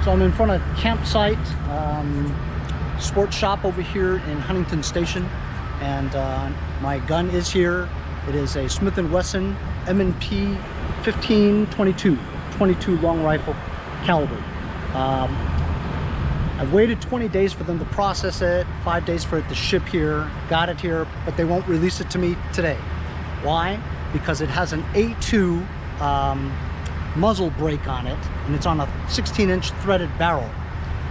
So I'm in front of campsite sports shop over here in Huntington Station, and my gun is here. It is a Smith & Wesson M&P 15 22 long rifle caliber. I've waited 20 days for them to process it, 5 days for it to ship here, got it here, but they won't release it to me today. Why? Because it has an A2 muzzle brake on it, and it's on a 16-inch threaded barrel.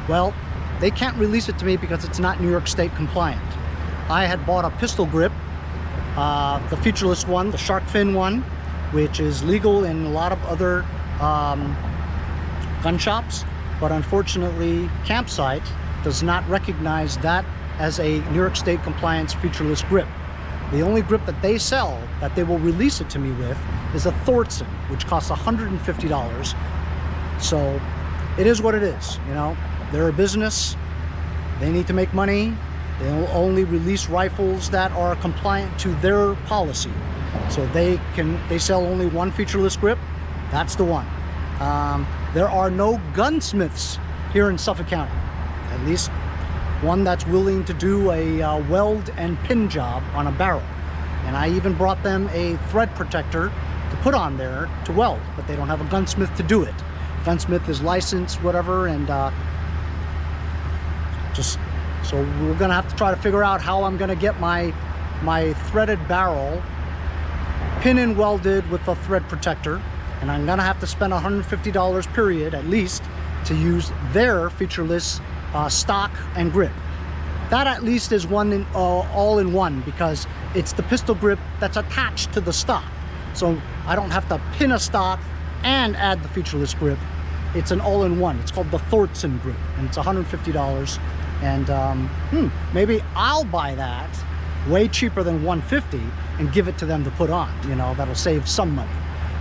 Well, they can't release it to me because it's not New York State compliant. I had bought a pistol grip, the featureless one, the shark fin one, which is legal in a lot of other gun shops, but unfortunately Campsite does not recognize that as a New York State compliance featureless grip. The only grip that they sell that they will release it to me with is a Thorson, which costs $150. So it is what it is, you know. They're a business, they need to make money. They will only release rifles that are compliant to their policy. So they sell only one featureless grip. That's the one. There are no gunsmiths here in Suffolk County, at least one that's willing to do a weld and pin job on a barrel. And I even brought them a thread protector to put on there to weld, but they don't have a gunsmith to do it. Gunsmith is licensed, whatever, and so we're gonna have to try to figure out how I'm gonna get my threaded barrel pin and welded with a thread protector, and I'm gonna have to spend $150 period at least to use their featureless stock and grip. That at least is one all in one, because it's the pistol grip that's attached to the stock. So I don't have to pin a stock and add the featureless grip. It's an all-in-one. It's called the Thorson grip, and it's $150. And maybe I'll buy that way cheaper than $150 and give it to them to put on. You know, that'll save some money.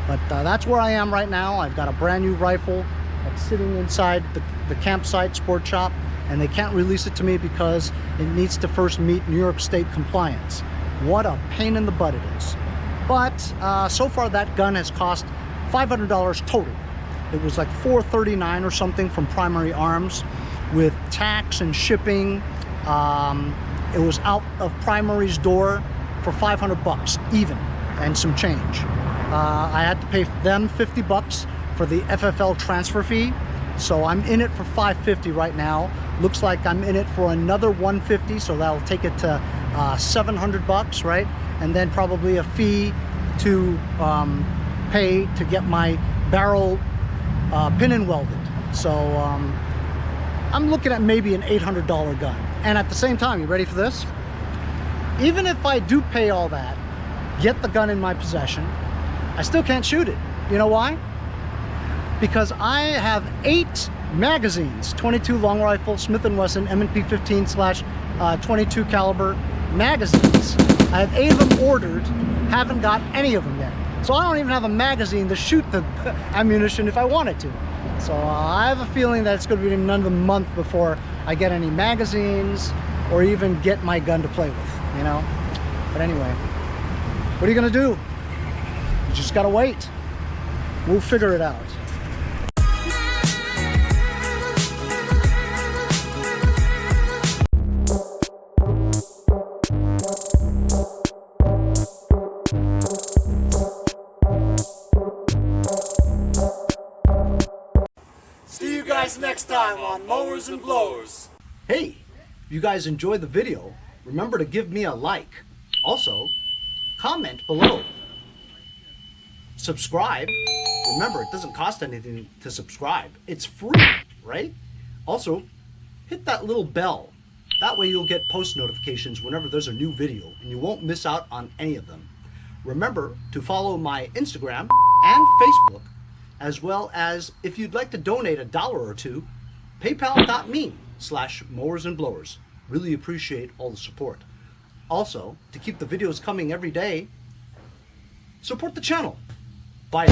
But that's where I am right now. I've got a brand new rifle that's sitting inside the campsite sport shop, and they can't release it to me because it needs to first meet New York State compliance. What a pain in the butt it is. But so far that gun has cost $500 total. It was like $439 or something from Primary Arms with tax and shipping. It was out of Primary's door for 500 bucks even, and some change. I had to pay them 50 bucks for the FFL transfer fee, so I'm in it for $550 right now. Looks like I'm in it for another $150, so that'll take it to 700 bucks, right? And then probably a fee to pay to get my barrel pin and welded. So I'm looking at maybe an $800 gun. And at the same time, you ready for this? Even if I do pay all that, get the gun in my possession, I still can't shoot it. You know why? Because I have 8 magazines, 22 long rifle Smith & Wesson M&P 15/22 caliber magazines. I have 8 of them ordered, haven't got any of them yet. So I don't even have a magazine to shoot the ammunition if I wanted to. So I have a feeling that it's going to be another month before I get any magazines or even get my gun to play with, you know? But anyway, what are you going to do? You just got to wait. We'll figure it out. Next time on Mowers and Blowers. Hey, if you guys enjoyed the video, remember to give me a like. Also, comment below. Subscribe. Remember, it doesn't cost anything to subscribe. It's free, right? Also, hit that little bell. That way you'll get post notifications whenever there's a new video, and you won't miss out on any of them. Remember to follow my Instagram and Facebook, as well as if you'd like to donate $1 or $2, paypal.me/mowersandblowers. Really appreciate all the support. Also, to keep the videos coming every day, support the channel. Bye.